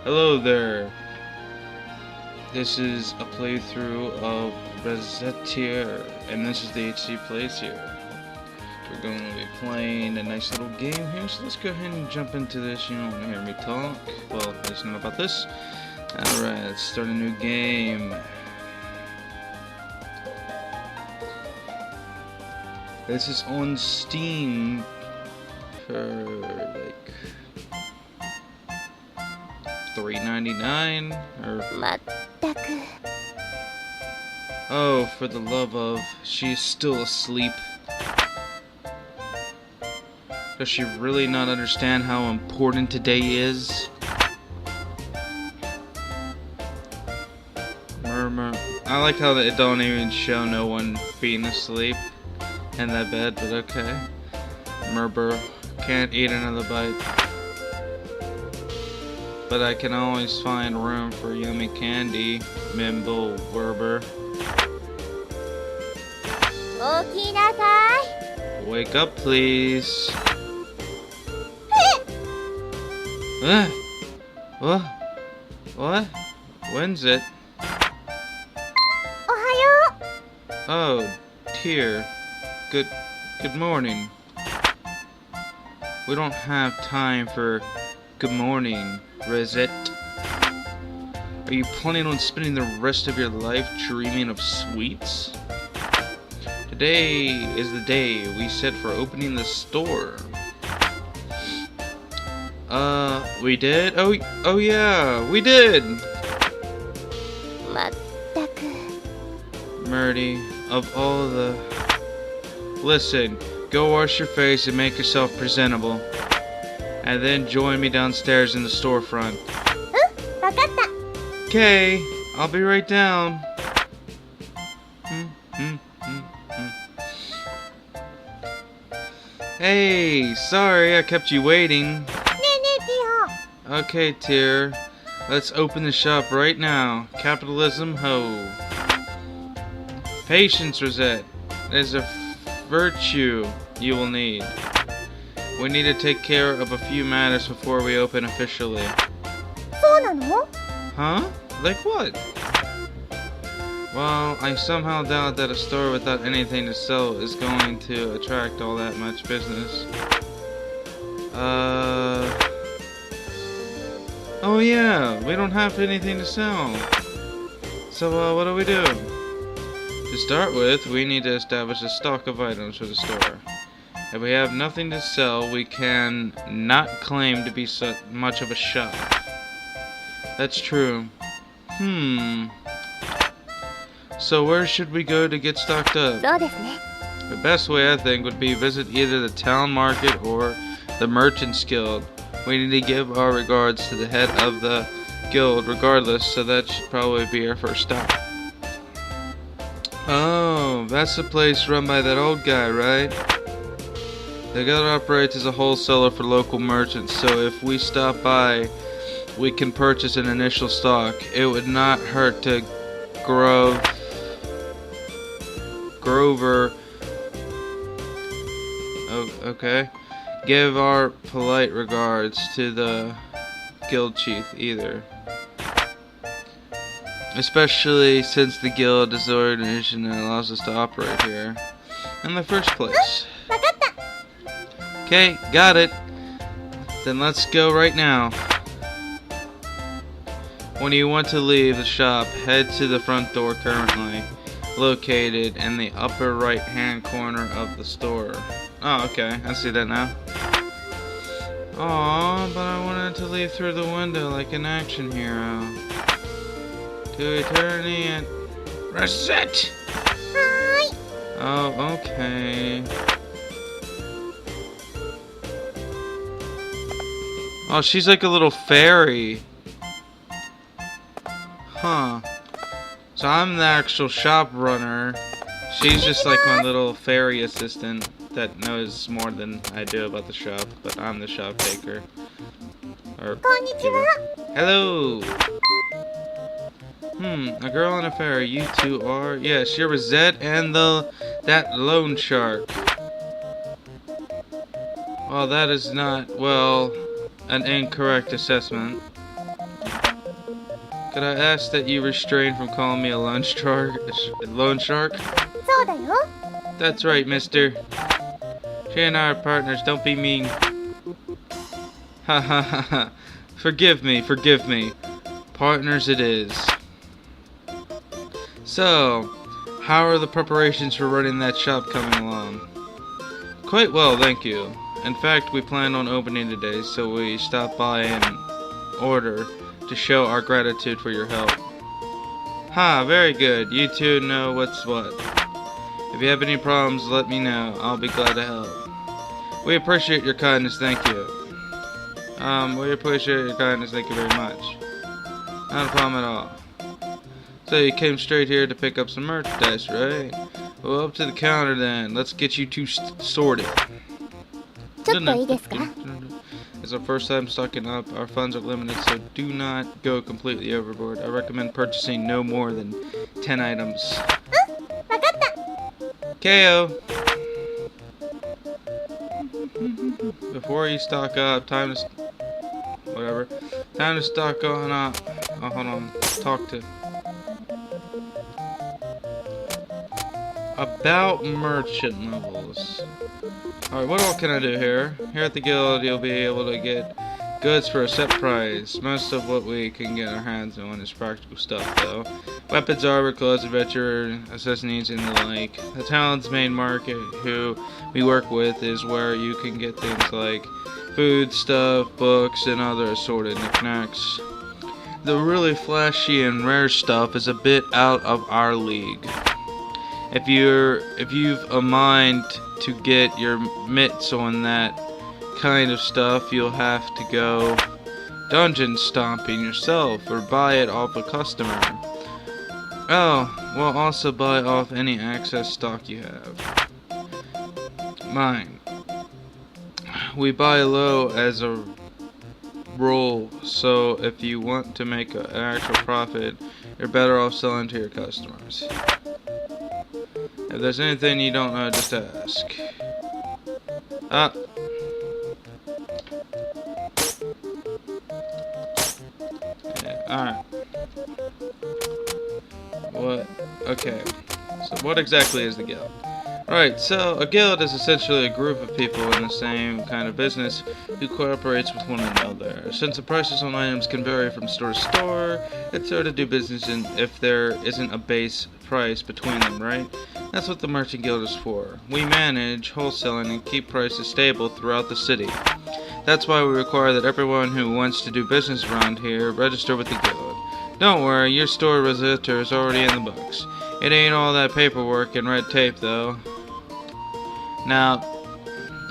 Hello there. This is a playthrough of Recettear, and this is the TheHcPlays here. We're going to be playing a nice little game here, so let's go ahead and jump into this. You don't want to hear me talk. Well, it's not about this. Alright, let's start a new game. This is on Steam for like $3.99 or oh, for the love of, she's still asleep. Does she really not understand how important today is? Murmur. I like how it don't even show no one being asleep in that bed, but okay. Murmur. Can't eat another bite. But I can always find room for yummy candy. Mimble Werber. Wake up, please. What? What? When's it? Oh, dear. Good morning. We don't have time for good morning, Recette. Are you planning on spending the rest of your life dreaming of sweets? Today is the day we set for opening the store. We did? Oh yeah, we did! Murdy, of all the... Listen, go wash your face and make yourself presentable. And then join me downstairs in the storefront. Okay, I'll be right down. Hey, sorry I kept you waiting. Okay, Tyr. Let's open the shop right now. Capitalism, ho. Patience, Recette, is a virtue you will need. We need to take care of a few matters before we open officially. Huh? Like what? Well, I somehow doubt that a store without anything to sell is going to attract all that much business. Oh yeah, we don't have anything to sell. So, what do we do? To start with, we need to establish a stock of items for the store. If we have nothing to sell, we can not claim to be so much of a shop. That's true. So where should we go to get stocked up? The best way, I think, would be visit either the town market or the Merchants Guild. We need to give our regards to the head of the guild regardless, so that should probably be our first stop. Oh, that's the place run by that old guy, right? The guild operates as a wholesaler for local merchants, so if we stop by, we can purchase an initial stock. It would not hurt to Grover. Oh, okay. Give our polite regards to the guild chief either. Especially since the guild is the organization that allows us to operate here in the first place. Okay, got it. Then let's go right now. When you want to leave the shop, head to the front door currently located in the upper right hand corner of the store. Oh, okay, I see that now. Aww, but I wanted to leave through the window like an action hero. To eternity and... Recette! Hi! Oh, okay. Oh, she's like a little fairy. Huh. So I'm the actual shop runner. She's just like my little fairy assistant that knows more than I do about the shop, but I'm the shop taker. Or hello. A girl and a fairy. You two are. Yes, you're Recette and that loan shark. Well, that is not, well, an incorrect assessment. Could I ask that you refrain from calling me a loan shark? Loan shark? そうだよ。 That's right, mister. She and I are partners, don't be mean. Ha ha ha ha. Forgive me, forgive me. Partners it is. So, how are the preparations for running that shop coming along? Quite well, thank you. In fact, we plan on opening today, so we stopped by in order to show our gratitude for your help. Ha, very good. You two know what's what. If you have any problems, let me know. I'll be glad to help. We appreciate your kindness, thank you. We appreciate your kindness, thank you very much. Not a problem at all. So you came straight here to pick up some merchandise, right? Well, up to the counter then. Let's get you two sorted. ちょっといいですか? It's our first time stocking up. Our funds are limited, so do not go completely overboard. I recommend purchasing no more than 10 items. わかった. KO! Before you stock up, time to stock on up. Oh, hold on. Talk to. About merchant levels. Alright, what all can I do here? Here at the guild, you'll be able to get goods for a set price. Most of what we can get our hands on is practical stuff, though. Weapons, armor, clothes, adventure, accessories, and the like. The town's main market, who we work with, is where you can get things like food, stuff, books, and other assorted knickknacks. The really flashy and rare stuff is a bit out of our league. If you've a mind to get your mitts on that kind of stuff, you'll have to go dungeon stomping yourself or buy it off a customer. Oh, we'll also buy off any excess stock you have. Mine. We buy low as a rule, so if you want to make an actual profit, you're better off selling to your customers. If there's anything you don't know, just ask. Ah. Yeah, alright. What? Okay. So what exactly is the guild? Alright, so a guild is essentially a group of people in the same kind of business who cooperates with one another. Since the prices on items can vary from store to store, it's hard to do business if there isn't a base price between them, right? That's what the merchant guild is for. We manage wholesaling and keep prices stable throughout the city. That's why we require that everyone who wants to do business around here register with the guild. Don't worry, your store Recettear is already in the books. It ain't all that paperwork and red tape, though. Now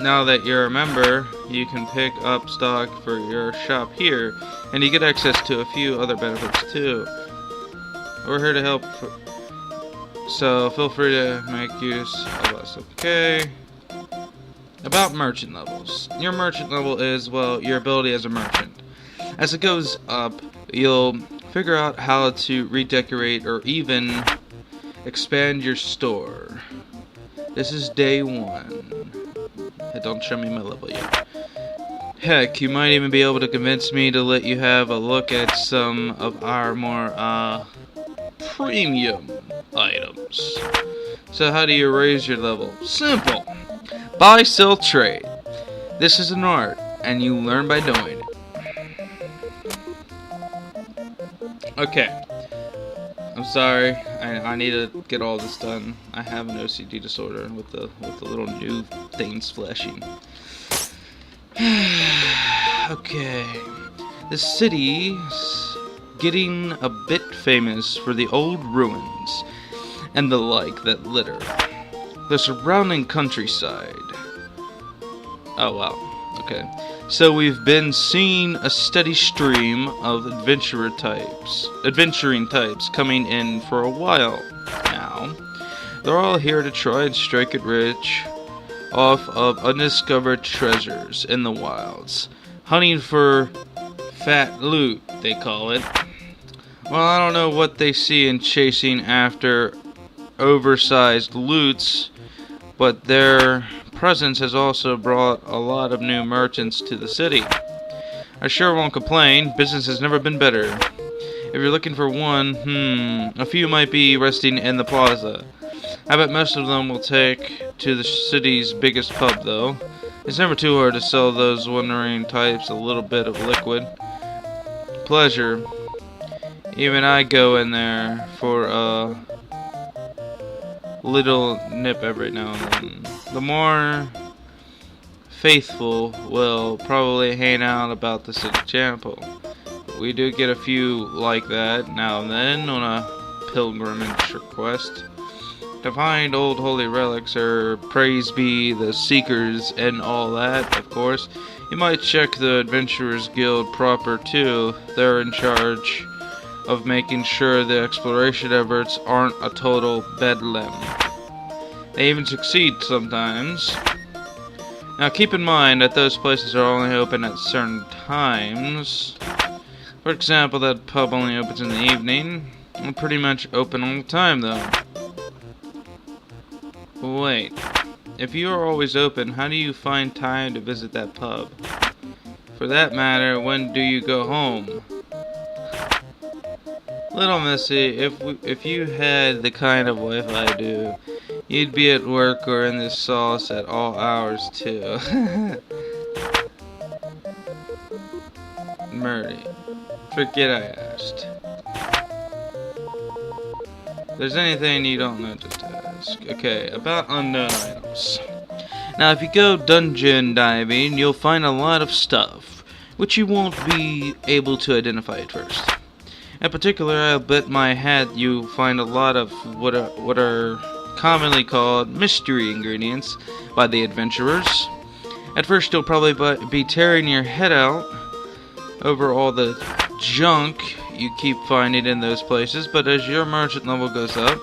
that you're a member, you can pick up stock for your shop here, and you get access to a few other benefits too. We're here to help, so feel free to make use of us, okay? About merchant levels. Your merchant level is, well, your ability as a merchant. As it goes up, you'll figure out how to redecorate or even expand your store. This is day 1. Hey, don't show me my level yet. Heck, you might even be able to convince me to let you have a look at some of our more, premium items. So how do you raise your level? Simple. Buy, sell, trade. This is an art, and you learn by doing it. Okay. I'm sorry. I need to get all this done. I have an OCD disorder with the little new things flashing. Okay. The city's getting a bit famous for the old ruins and the like that litter the surrounding countryside. Oh wow. Okay. So we've been seeing a steady stream of adventuring types coming in for a while now. They're all here to try and strike it rich off of undiscovered treasures in the wilds. Hunting for fat loot, they call it. Well, I don't know what they see in chasing after oversized loots, but their presence has also brought a lot of new merchants to the city. I sure won't complain, business has never been better. If you're looking for one, a few might be resting in the plaza. I bet most of them will take to the city's biggest pub, though. It's never too hard to sell those wandering types a little bit of liquid. Pleasure. Even I go in there for a little nip every now and then. The more faithful will probably hang out about the city chapel. We do get a few like that now and then on a pilgrimage quest. To find old holy relics, or praise be the seekers and all that, of course. You might check the Adventurers Guild proper too. They're in charge of making sure the exploration efforts aren't a total bedlam. They even succeed sometimes. Now keep in mind that those places are only open at certain times. For example, that pub only opens in the evening. They're pretty much open all the time though. Wait, if you are always open, how do you find time to visit that pub? For that matter, when do you go home? Little Missy, if you had the kind of life I do, you'd be at work or in this sauce at all hours too. Murdy, forget I asked. If there's anything you don't know, just ask. Okay, about unknown items. Now, if you go dungeon diving, you'll find a lot of stuff, which you won't be able to identify at first. In particular, I'll bet my hat you'll find a lot of what are commonly called mystery ingredients by the adventurers. At first, you'll probably be tearing your head out over all the junk you keep finding in those places, but as your merchant level goes up,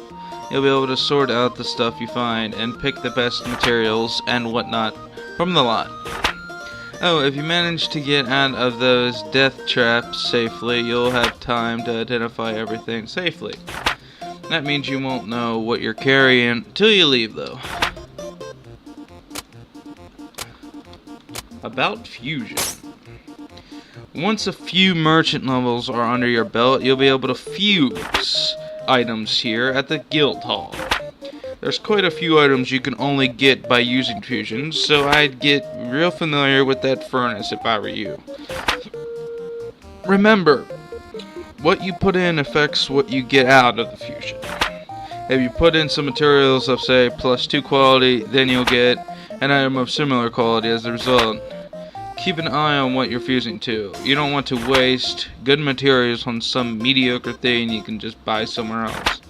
you'll be able to sort out the stuff you find and pick the best materials and whatnot from the lot. Oh, if you manage to get out of those death traps safely, you'll have time to identify everything safely. That means you won't know what you're carrying till you leave, though. About fusion. Once a few merchant levels are under your belt, you'll be able to fuse items here at the guild hall. There's quite a few items you can only get by using fusions, so I'd get real familiar with that furnace if I were you. Remember, what you put in affects what you get out of the fusion. If you put in some materials of, say, +2 quality, then you'll get an item of similar quality as a result. Keep an eye on what you're fusing to. You don't want to waste good materials on some mediocre thing you can just buy somewhere else.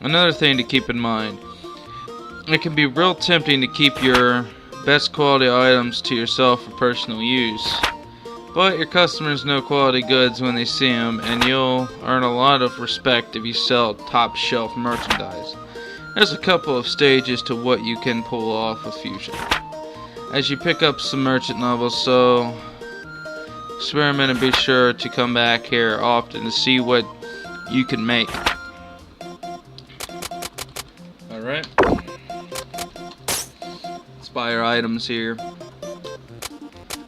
Another thing to keep in mind, it can be real tempting to keep your best quality items to yourself for personal use. But your customers know quality goods when they see them, and you'll earn a lot of respect if you sell top shelf merchandise. There's a couple of stages to what you can pull off with fusion. As you pick up some merchant levels, so experiment and be sure to come back here often to see what you can make. Alright. Let's buy our items here.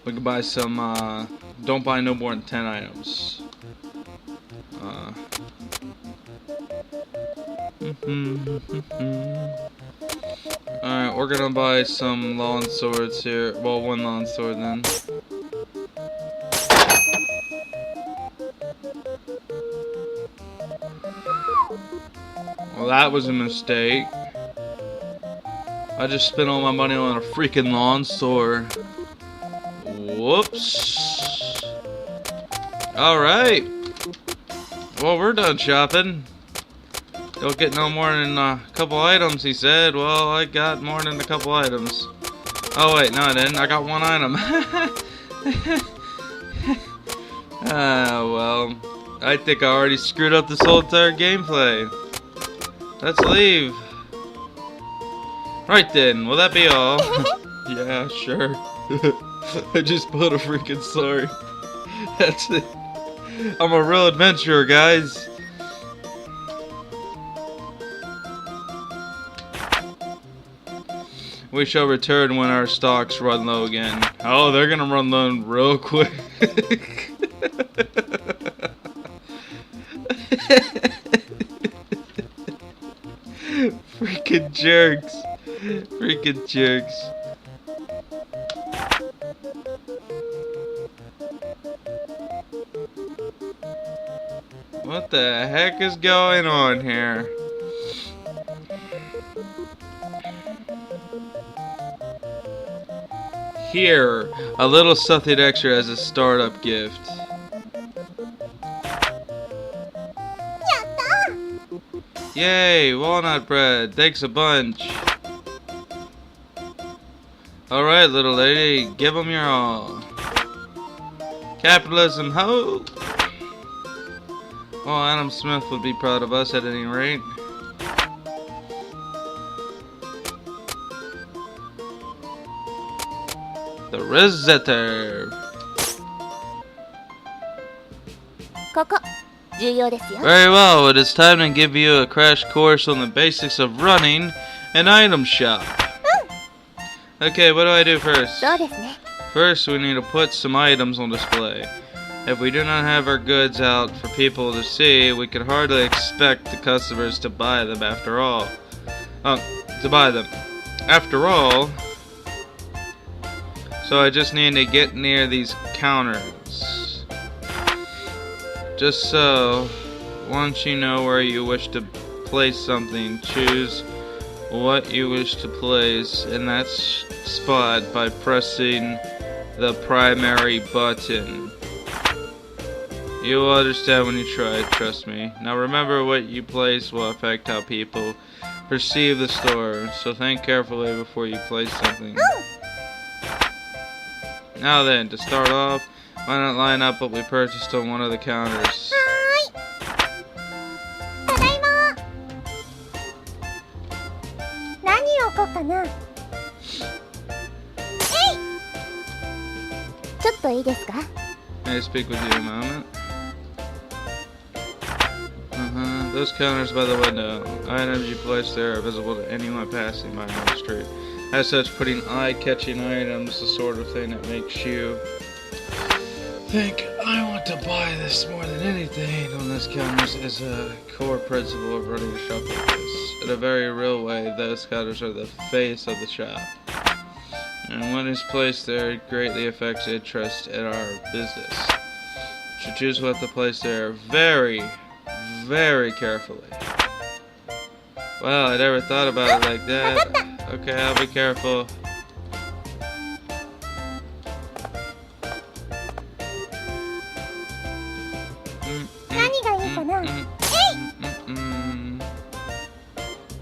We can buy some, don't buy no more than 10 items. Alright, we're gonna buy some lawn swords here. Well, one lawn sword then. Well, that was a mistake. I just spent all my money on a freaking lawn sword. Whoops. Alright. Well, we're done shopping. Don't get no more than a couple items, he said. Well, I got more than a couple items. Oh, wait, no, I didn't. I got one item. Well, I think I already screwed up this whole entire gameplay. Let's leave. Right then, will that be all? Yeah, sure. I just pulled a freaking sword. That's it. I'm a real adventurer, guys. We shall return when our stocks run low again. Oh, they're gonna run low real quick. Freaking jerks. Freaking jerks. What the heck is going on here? Here, a little something extra as a startup gift. Yay, walnut bread. Thanks a bunch. Alright, little lady, give 'em your all. Capitalism, ho! Well, Adam Smith would be proud of us at any rate. The Recettear. ここ重要ですよ。 Very well, it is time to give you a crash course on the basics of running an item shop. Okay, what do I do first? そうですね。 First, we need to put some items on display. If we do not have our goods out for people to see, we can hardly expect the customers to buy them after all. After all, so I just need to get near these counters. Just so, once you know where you wish to place something, choose what you wish to place in that spot by pressing the primary button. You will understand when you try it, trust me. Now remember, what you place will affect how people perceive the store, so think carefully before you place something. Now then, to start off, why not line up what we purchased on one of the counters? ただいま。何を置こうかな。えい。ちょっといいですか。 May I speak with you a moment? Those counters by the window. Items you place there are visible to anyone passing by on the street. As such, putting eye-catching items is the sort of thing that makes you think, I want to buy this more than anything on those counters is a core principle of running a shop like this. In a very real way, those counters are the face of the shop. And what is placed there greatly affects interest in our business. You should choose what to place there very carefully. Well, I never thought about it like that. Okay, I'll be careful.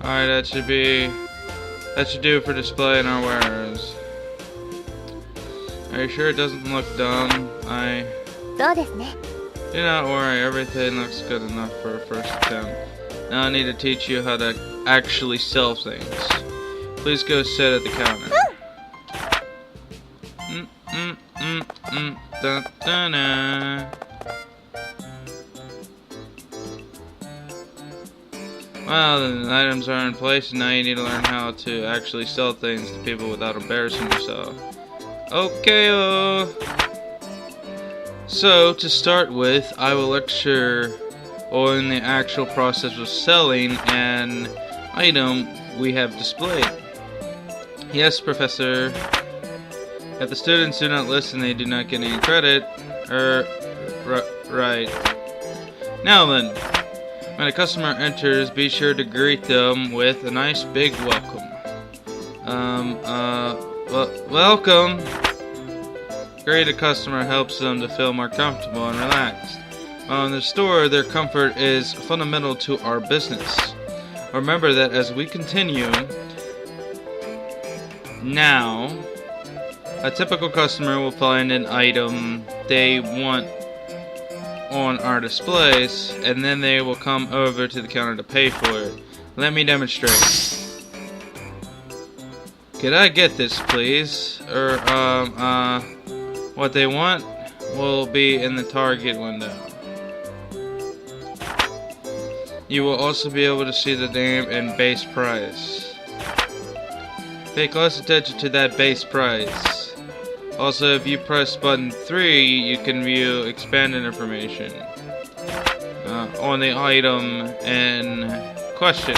Alright, that should do for displaying our wares. Are you sure it doesn't look dumb? そうですね。 Do not worry, everything looks good enough for a first attempt. Now I need to teach you how to actually sell things. Please go sit at the counter. Da, da, da. Well, the items are in place, and now you need to learn how to actually sell things to people without embarrassing yourself. Okay. So, to start with, I will lecture on the actual process of selling an item we have displayed. Yes, Professor. If the students do not listen, they do not get any credit. Right. Now then, when a customer enters, be sure to greet them with a nice big welcome. Welcome. Greet a customer helps them to feel more comfortable and relaxed. While in the store, their comfort is fundamental to our business. Remember that as we continue, now, a typical customer will find an item they want on our displays, and then they will come over to the counter to pay for it. Let me demonstrate. Could I get this, please? What they want will be in the target window. You will also be able to see the name and base price. Pay close attention to that base price. Also, if you press button 3, you can view expanded information. on the item in question.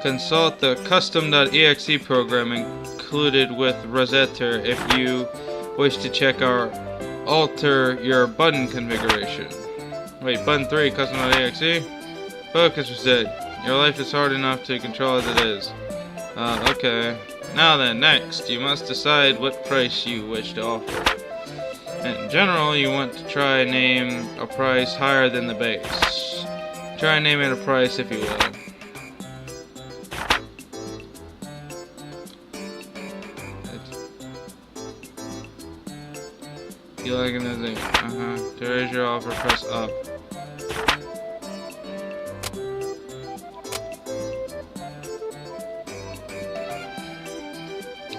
Consult the custom.exe program included with Recettear if you wish to check or alter your button configuration. Wait, button 3, custom.exe? Focus reset. Your life is hard enough to control as it is. Okay. Now then, next, you must decide what price you wish to offer. In general, you want to try name a price higher than the base. Try naming a price if you will. You like anything? To raise your offer, press up.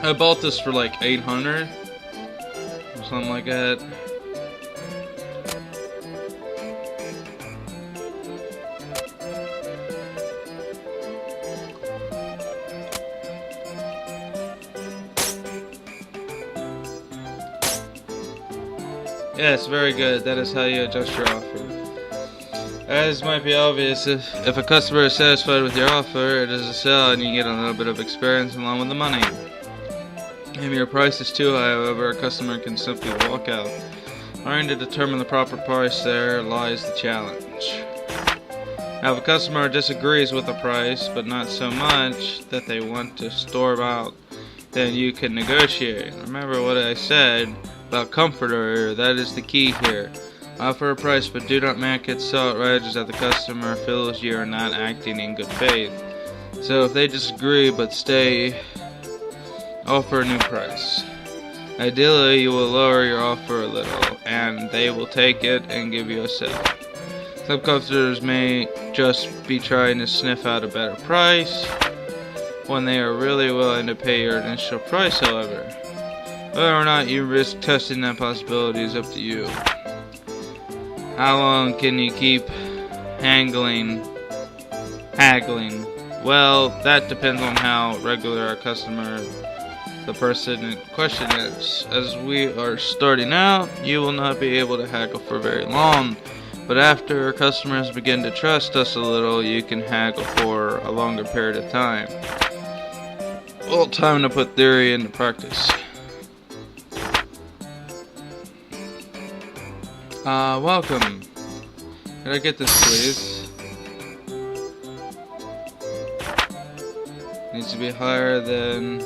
I bought this for like 800 or something like that. Yes, very good. That is how you adjust your offer. As might be obvious, if a customer is satisfied with your offer, it is a sale and you get a little bit of experience along with the money. If your price is too high, however, a customer can simply walk out. Trying to determine the proper price, there lies the challenge. Now, if a customer disagrees with the price, but not so much that they want to storm out, then you can negotiate. Remember what I said about comfort earlier, that is the key here. Offer a price, but do not make it so outrageous that the customer feels you are not acting in good faith. So if they disagree but stay, offer a new price. Ideally, you will lower your offer a little, and they will take it and give you a sale. Some customers may just be trying to sniff out a better price when they are really willing to pay your initial price, however. Whether or not you risk testing that possibility is up to you. How long can you keep haggling? Well, that depends on how regular our customer, the person in question, is. As we are starting out, you will not be able to haggle for very long. But after customers begin to trust us a little, you can haggle for a longer period of time. Well, time to put theory into practice. Welcome. Can I get this, please? Needs to be higher than...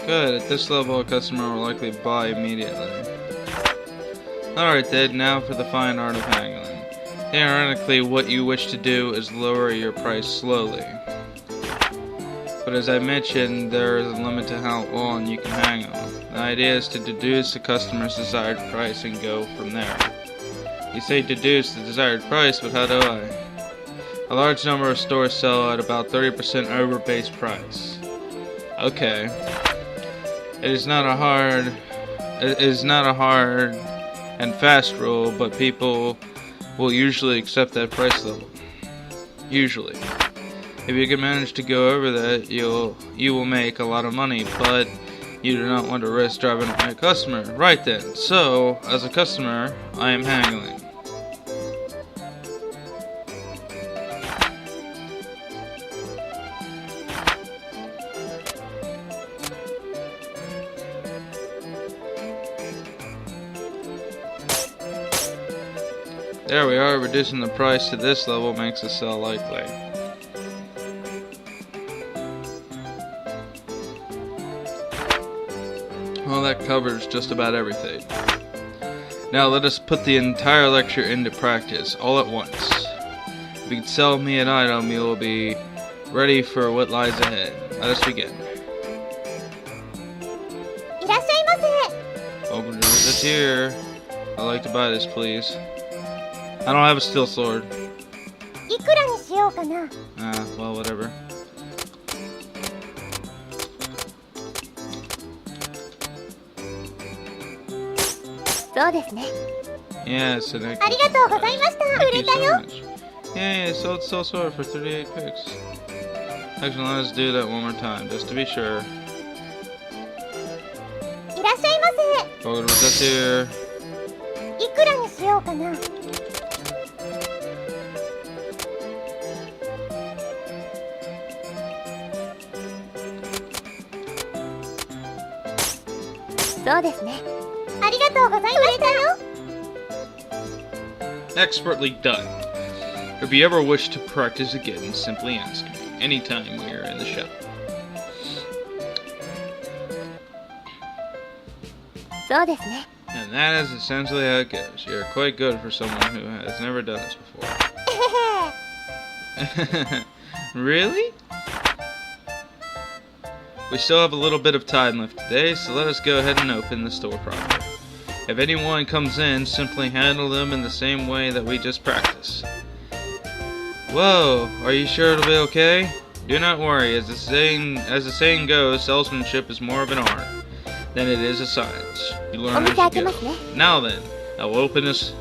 Good. At this level, a customer will likely buy immediately. Alright then, now for the fine art of haggling. Theoretically, what you wish to do is lower your price slowly. But as I mentioned, there is a limit to how long you can haggle. The idea is to deduce the customer's desired price and go from there. You say deduce the desired price, but how do I? A large number of stores sell at about 30% over base price. Okay. It is not a hard and fast rule, but people will usually accept that price level. Usually. If you can manage to go over that, you will make a lot of money, but you do not want to risk driving away a customer. Right then, so, as a customer, I am haggling. There we are, reducing the price to this level makes the sale likely. Well, that covers just about everything. Now let us put the entire lecture into practice, all at once. If you can sell me an item, you will be ready for what lies ahead. Let us begin. Welcome to Recettear. I'd like to buy this, please. I don't have a steel sword. Well, whatever. Yes, and thank you so much. Yeah, sold sword for 38 picks. Actually, let's do that one more time, just to be sure. いらっしゃいま Go to Recettear. せ。いくらにしようかな。そうですね。ありがとうございましたよ。Expertly done. If you ever wish to practice again, simply ask me anytime we are in the shop. そうですね。 And that is essentially how it goes. You're quite good for someone who has never done this before. Really? We still have a little bit of time left today, so let us go ahead and open the store proper. If anyone comes in, simply handle them in the same way that we just practiced. Whoa, are you sure it'll be okay? Do not worry, as the saying goes, salesmanship is more of an art than it is a science. You learn as you go. Now then, I will open us.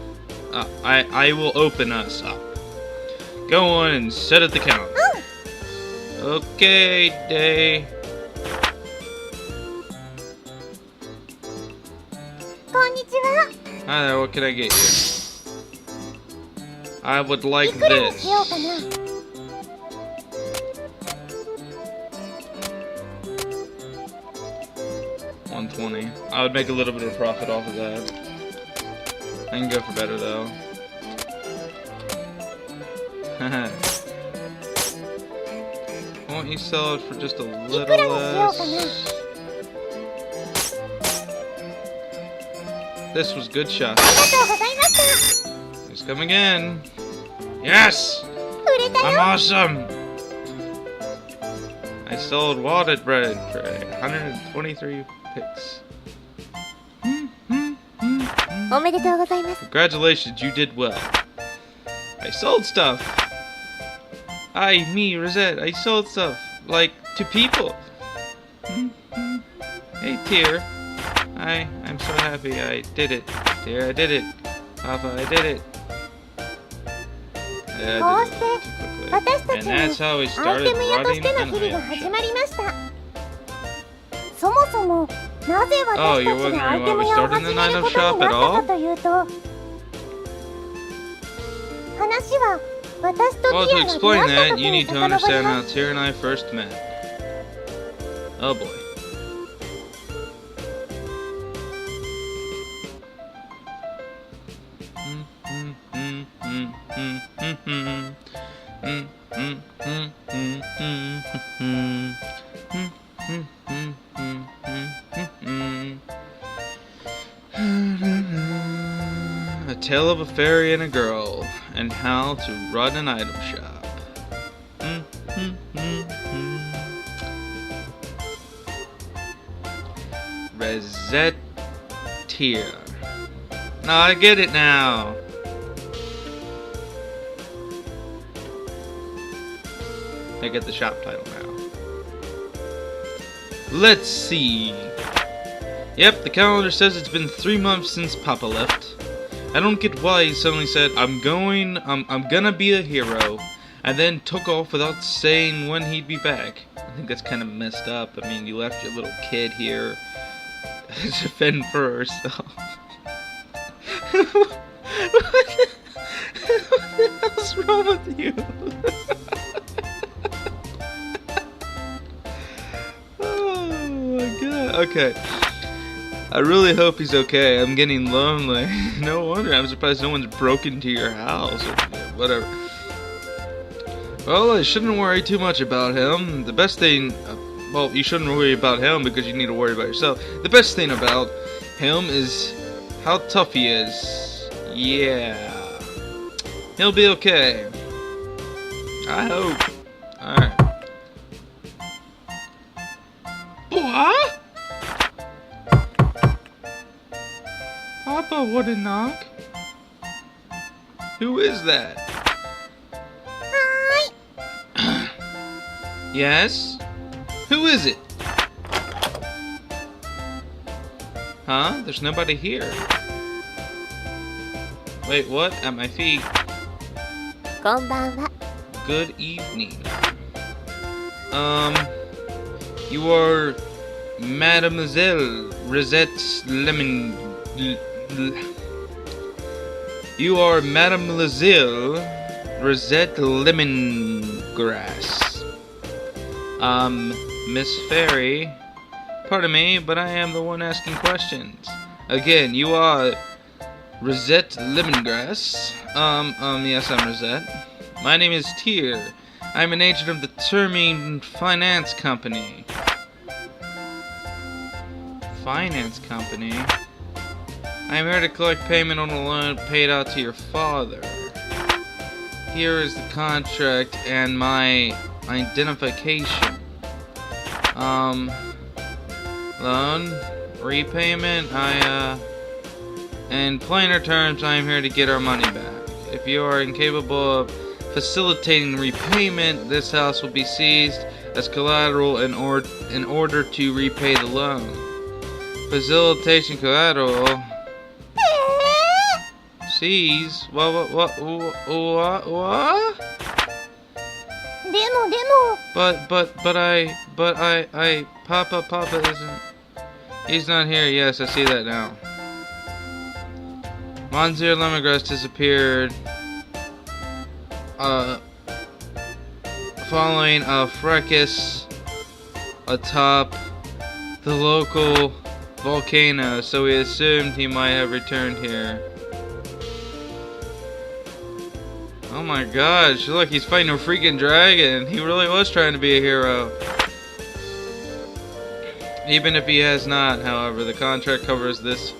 I will open us up. Go on and sit at the counter. Okay, Day. こんにちは。 Hi there, what can I get you? I would like いくらに this. しようかな。 $120. I would make a little bit of profit off of that. I can go for better though. Won't you sell it for just a little less? This was good shot. ありがとうございました。 He's coming in. Yes! 売れた I'm よ。 awesome! I sold wadded bread for 123 picks. おめでとうございます。 Congratulations, you did well. I sold stuff. Me, Rosette, I sold stuff. Like, to people. Hey, Tear. I'm so happy I did it. Tear, I did it. Papa, I did it. I こう did し it て too quickly. 私た And ちに that's how we アイ started テム屋とし running ての an 日々が item 始 shop. まりました。そもそもなぜ Oh, 私 you're たちがアイ wondering テ why ム we 屋を started 始 an める item ことに shop な at った all? かというと、話は私と Well, テ to ィアが出 explain 会った that, 時 you に need to 遡り understand ま how す。 Tear and I first met. Oh boy. A tale of a fairy and a girl, and how to run an item shop. Recettear. No, I get it now. I get the shop title now. Let's see. Yep, the calendar says it's been 3 months since Papa left. I don't get why he suddenly said, I'm gonna be a hero, and then took off without saying when he'd be back. I think that's kind of messed up. I mean, you left your little kid here to fend for herself. What the hell's wrong with you? Oh my god. Okay. I really hope he's okay. I'm getting lonely. No wonder. I'm surprised no one's broken into your house or whatever. Well, I shouldn't worry too much about him. The best thing... well, you shouldn't worry about him because you need to worry about yourself. The best thing about him is how tough he is. Yeah. He'll be okay. I hope. Alright. What? Papa wouldn't knock. Who is that? Hi. Yes? Who is it? Huh? There's nobody here. Wait, what? At my feet. こんばんは。 Good evening. You are Mademoiselle Rosette Lemon. You are Mademoiselle Rosette Lemongrass. Miss Fairy. Pardon me, but I am the one asking questions. Again, you are Rosette Lemongrass. Yes, I'm Rosette. My name is Tyr. I'm an agent of the Termine Finance Company. Finance Company? I am here to collect payment on a loan paid out to your father. Here is the contract and my identification. Loan, repayment, in plainer terms, I am here to get our money back. If you are incapable of facilitating repayment, this house will be seized as collateral in order to repay the loan. Facilitation collateral. Seize? What? But Papa isn't. He's not here. Yes, I see that now. Monsieur Lemongrass disappeared. Following a fracas atop the local volcano, so we assumed he might have returned here. Oh my gosh, look, he's fighting a freaking dragon. He really was trying to be a hero. Even if he has not, however, the contract covers this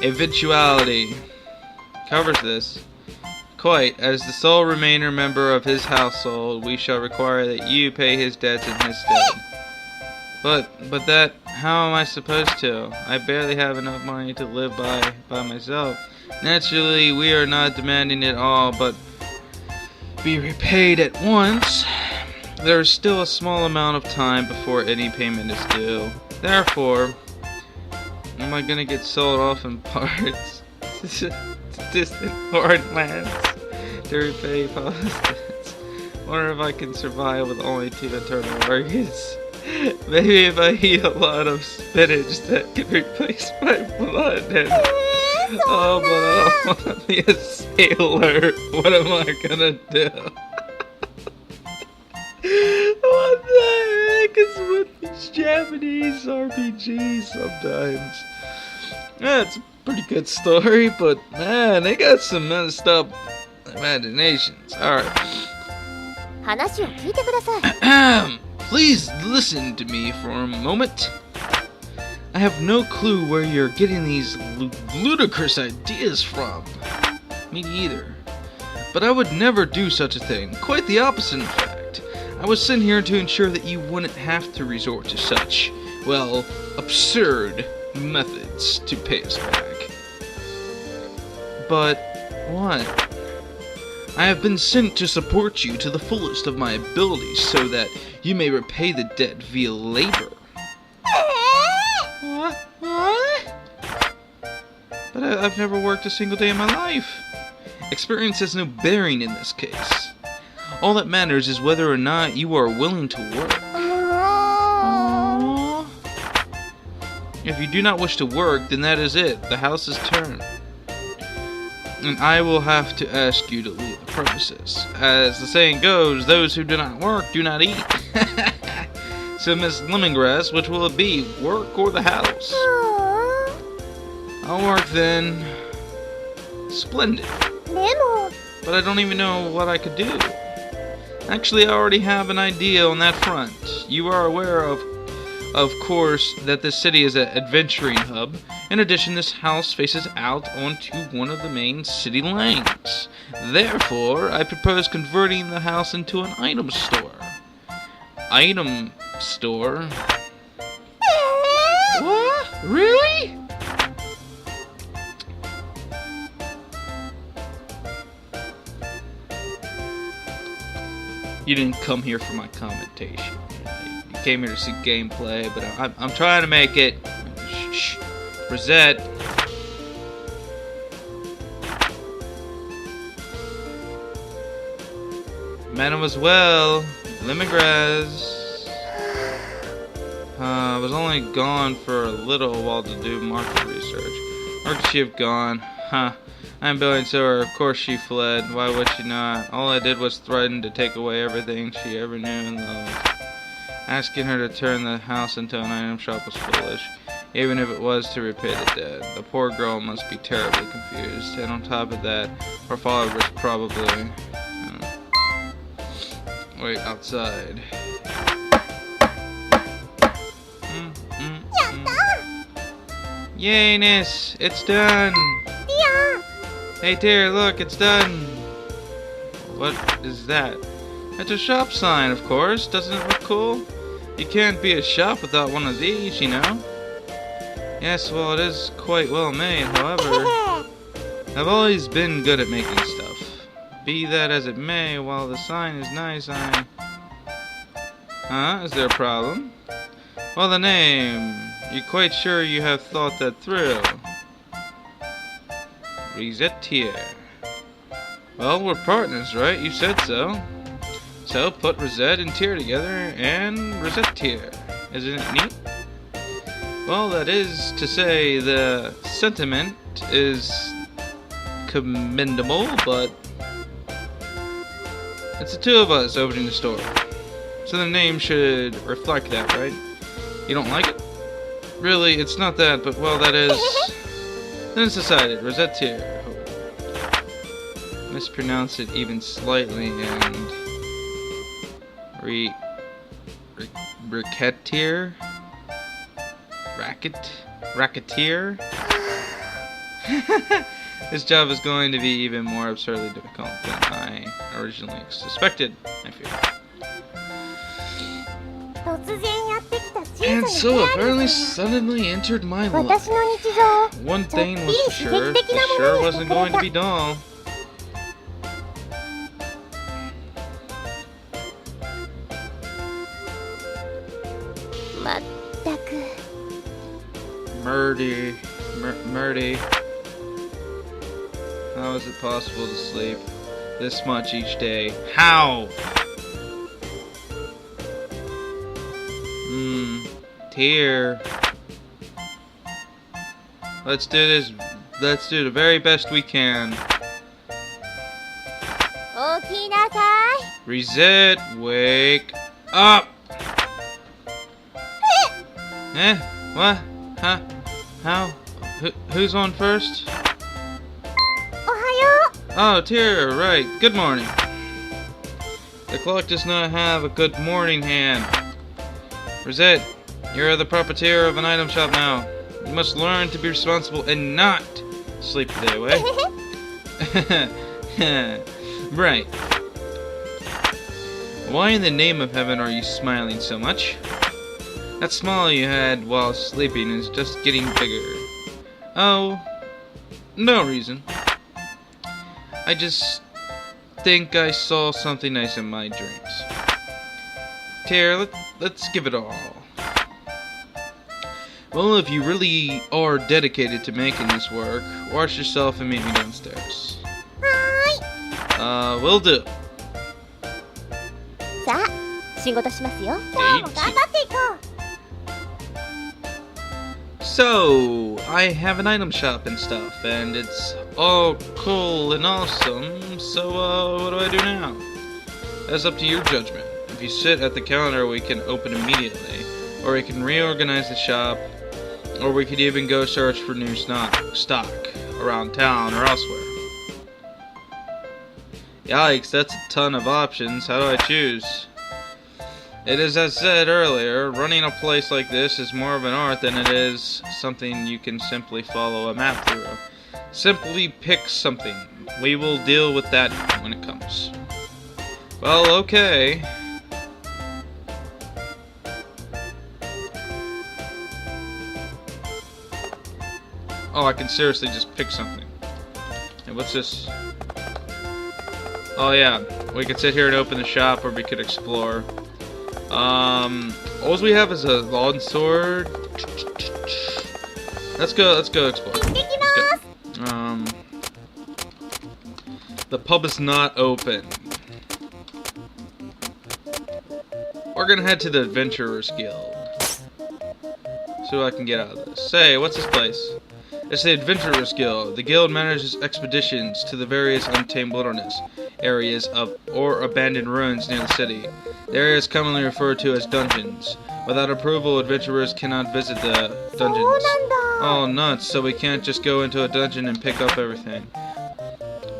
eventuality. Covers this. Quite, as the sole remainder member of his household, we shall require that you pay his debts in his stead. But that, how am I supposed to? I barely have enough money to live by myself. Naturally, we are not demanding it all, but be repaid at once. There is still a small amount of time before any payment is due. Therefore, am I gonna get sold off in parts to distant foreign lands to repay past debts? Wonder if I can survive with only 2 internal organs. Maybe if I eat a lot of spinach that can replace my blood and... Oh, but I don't want to be a sailor. What am I gonna do? What the heck is with these Japanese RPGs sometimes? Yeah, it's a pretty good story, but man, they got some messed up imaginations. Alright. 話を聞いてください。 Please listen to me for a moment. I have no clue where you're getting these ludicrous ideas from. Me neither. But I would never do such a thing. Quite the opposite, in fact. I was sent here to ensure that you wouldn't have to resort to such, well, absurd methods to pay us back. But what? I have been sent to support you to the fullest of my abilities so that you may repay the debt via labor. What? But I've never worked a single day in my life. Experience has no bearing in this case. All that matters is whether or not you are willing to work. Aww. If you do not wish to work, then that is it. The house's turn. And I will have to ask you to leave the premises. As the saying goes, those who do not work do not eat. So, Miss Lemongrass, which will it be, work or the house? I'll work then. Splendid. But I don't even know what I could do. Actually, I already have an idea on that front. You are aware of course, that this city is an adventuring hub. In addition, this house faces out onto one of the main city lanes. Therefore, I propose converting the house into an item store. Item store? What? Really? You didn't come here for my commentation. You came here to see gameplay, but I'm trying to make it. Shh. Rosette. Mademoiselle, Lemongrass. I was only gone for a little while to do market research. Where could she have gone? Huh. I'm billing to her. Of course she fled. Why would she not? All I did was threaten to take away everything she ever knew and loved. Asking her to turn the house into an item shop was foolish, even if it was to repay the debt. The poor girl must be terribly confused, and on top of that, her father was probably... wait, outside. Yay, Nis! It's done! Hey, Tear, look, it's done! What is that? It's a shop sign, of course. Doesn't it look cool? You can't be a shop without one of these, you know? Yes, well, it is quite well made, however. I've always been good at making stuff. Be that as it may, while the sign is nice, Huh? Is there a problem? Well, the name. You're quite sure you have thought that through? Recettear. Well, we're partners, right? You said so. So, put Recette and Tear together, and Recettear. Isn't it neat? Well, that is to say, the sentiment is commendable, but it's the two of us opening the store. So the name should reflect that, right? You don't like it? Really, it's not that, but well, that is... Then it's decided. Recettear. Mispronounce it even slightly, and... Recettear? Recettear? This job is going to be even more absurdly difficult than I originally suspected, I fear. And so apparently suddenly entered my life. One thing was for sure, it sure wasn't going to be dull. Murdy. How is it possible to sleep this much each day? How? Tear. Let's do this. Let's do the very best we can. Recette, wake up. What? Huh? How? Who's on first? Oh, Tear, right. Good morning. The clock does not have a good morning hand. Recette, you're the proprietor of an item shop now. You must learn to be responsible and not sleep the day away. Right. Why in the name of heaven are you smiling so much? That smile you had while sleeping is just getting bigger. Oh, no reason. I just think I saw something nice in my dreams. Tear, let's give it all. Well, if you really are dedicated to making this work, wash yourself and meet me downstairs. Will do. So, I have an item shop and stuff, and it's all cool and awesome, so what do I do now? That's up to your judgment. If you sit at the counter, we can open immediately, or we can reorganize the shop, or we could even go search for new stock around town or elsewhere. Yikes, that's a ton of options. How do I choose? It is as said earlier, running a place like this is more of an art than it is something you can simply follow a map through. Simply pick something. We will deal with that when it comes. Well, okay. Oh, I can seriously just pick something. Hey, what's this? Oh yeah, we could sit here and open the shop, or we could explore. All we have is a long sword. Let's go explore. Let's go. The pub is not open. we're gonna head to the Adventurers Guild. See what I can get out of this. Say, what's this place? It's the Adventurers Guild. The guild manages expeditions to the various untamed wilderness areas or abandoned ruins near the city. The area is commonly referred to as dungeons. Without approval, adventurers cannot visit the dungeons. Oh, nuts, so we can't just go into a dungeon and pick up everything.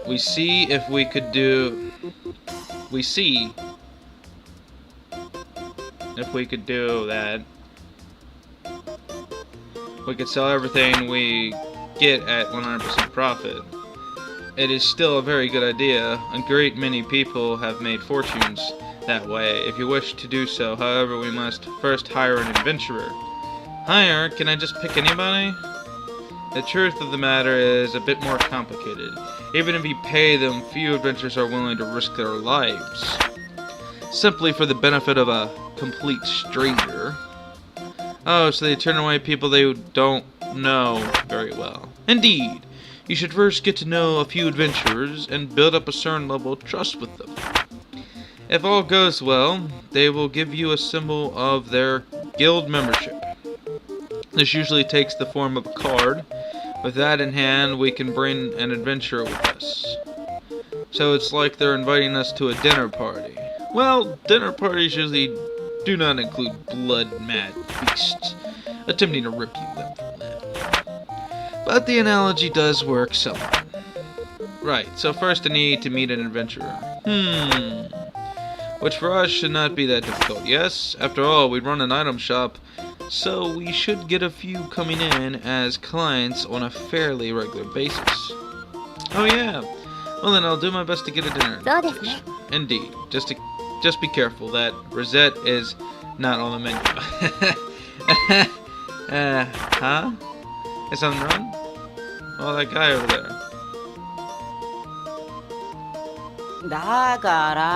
We see if we could do that. We could sell everything we get at 100% profit. It is still a very good idea. A great many people have made fortunes that way. If you wish to do so, however, we must first hire an adventurer. Hire? Can I just pick anybody? The truth of the matter is a bit more complicated. Even if you pay them, few adventurers are willing to risk their lives simply for the benefit of a complete stranger. Oh, so they turn away people they don't know very well. Indeed. You should first get to know a few adventurers and build up a certain level of trust with them. If all goes well, they will give you a symbol of their guild membership. This usually takes the form of a card. With that in hand, we can bring an adventurer with us. So it's like they're inviting us to a dinner party. Well, dinner parties usually do not include blood-mad beasts attempting to rip you limb from limb. But the analogy does work somewhat. Right, so first I need to meet an adventurer. Which for us should not be that difficult. Yes, after all, we run an item shop, so we should get a few coming in as clients on a fairly regular basis. Oh yeah, well then I'll do my best to get a dinner. Indeed, just be careful that Recette is not on the menu. Huh? Is something wrong? Oh, that guy over there.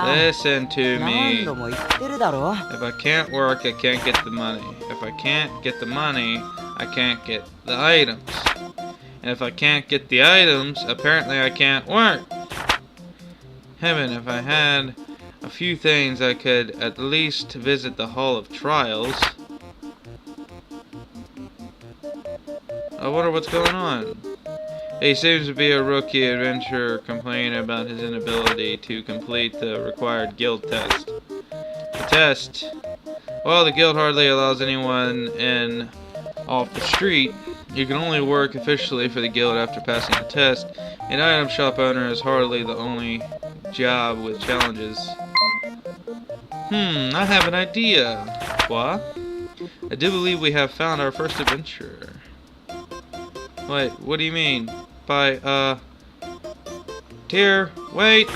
Listen to me. If I can't work, I can't get the money. If I can't get the money, I can't get the items. And if I can't get the items, apparently I can't work. Heaven, if I had a few things, I could at least visit the Hall of Trials. I wonder what's going on. He seems to be a rookie adventurer complaining about his inability to complete the required guild test. The test? Well, the guild hardly allows anyone in off the street. You can only work officially for the guild after passing the test. An item shop owner is hardly the only job with challenges. I have an idea. What? I do believe we have found our first adventurer. Wait, what do you mean? By, Tier, wait!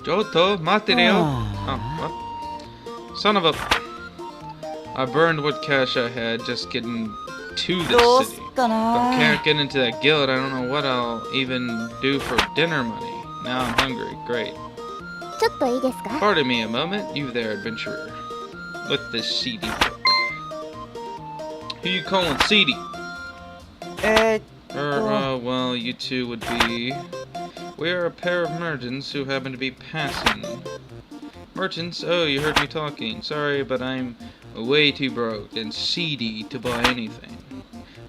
Johto, Materio? Oh, what? Son of a... I burned what cash I had just getting to this city. If I can't get into that guild, I don't know what I'll even do for dinner money. Now I'm hungry. Great. Pardon me a moment, you there, adventurer. With this seedy look. Who you calling seedy? Well, you two would be... We are a pair of merchants who happen to be passing. Merchants? Oh, you heard me talking. Sorry, but I'm way too broke and seedy to buy anything.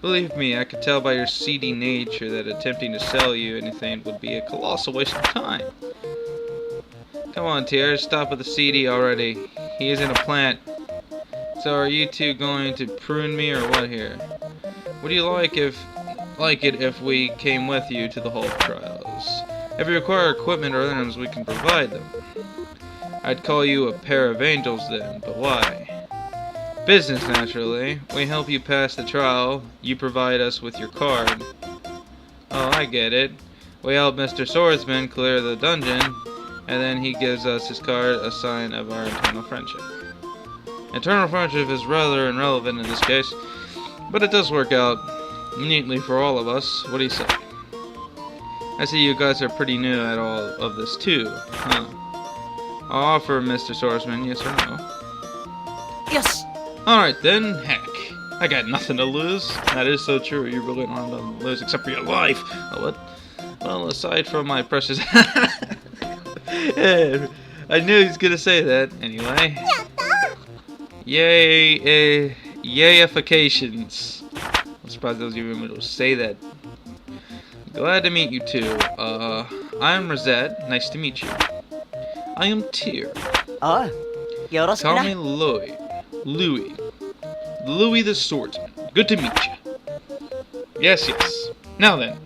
Believe me, I could tell by your seedy nature that attempting to sell you anything would be a colossal waste of time. Come on, Tier, stop with the seedy already. He is in a plant. So are you two going to prune me or what here? Would you like it if we came with you to the Hall of Trials? If you require equipment or items, we can provide them. I'd call you a pair of angels then, but why? Business, naturally. We help you pass the trial, you provide us with your card. Oh, I get it. We help Mr. Swordsman clear the dungeon, and then he gives us his card, a sign of our eternal friendship. Eternal friendship is rather irrelevant in this case, but it does work out neatly for all of us. What do you say? I see you guys are pretty new at all of this too, huh? I'll offer Mr. Swordsman, yes or no? Yes! Alright then, heck. I got nothing to lose. That is so true, you really don't have nothing to lose except for your life. Oh, what? Well, aside from my precious... I knew he was gonna say that. Anyway. Yay, yayifications. I'm surprised I was even able to say that. Glad to meet you too. I'm Recettear. Nice to meet you. I am Tyr. Oh, yoroshiku Call na. me Louis. Louis the Swordsman. Good to meet you. Yes, yes. Now then,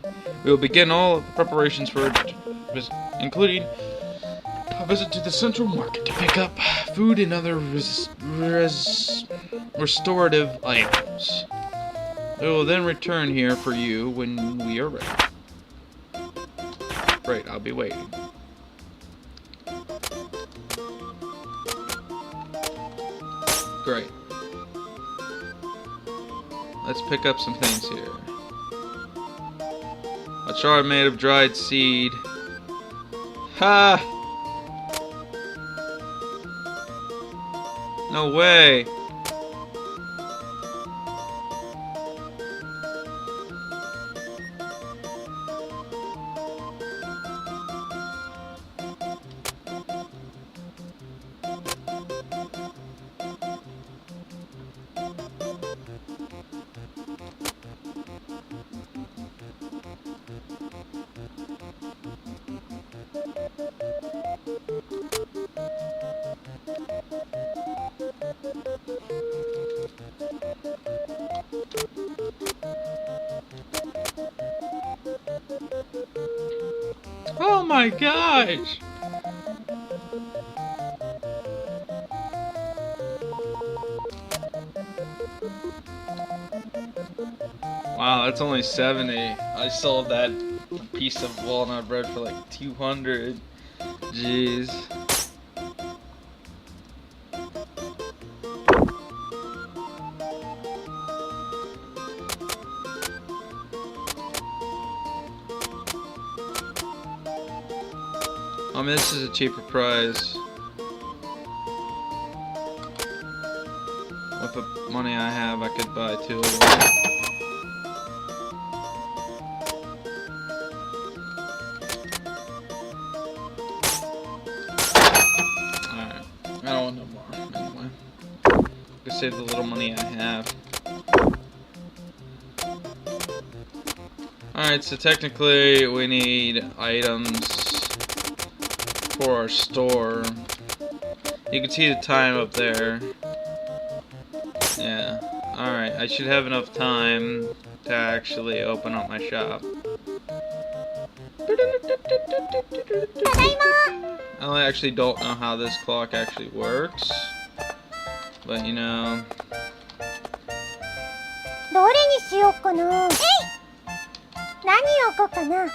we will begin all of the preparations for a visit, including a visit to the central market to pick up food and other restorative items. We will then return here for you when we are ready. Great, I'll be waiting. Great. Let's pick up some things here. A jar made of dried seed. Ha! No way! Oh my gosh! Wow, that's only 70. I sold that piece of walnut bread for like 200. Jeez. I mean, this is a cheaper price. With the money I have, I could buy 2 of them. Alright, I don't want no more. Anyway, I can save the little money I have. Alright, so technically we need items for our store. You can see the time up there. Yeah. Alright, I should have enough time to actually open up my shop. I actually don't know how this clock actually works. But you know. どれにしようかな。何を置こうかな。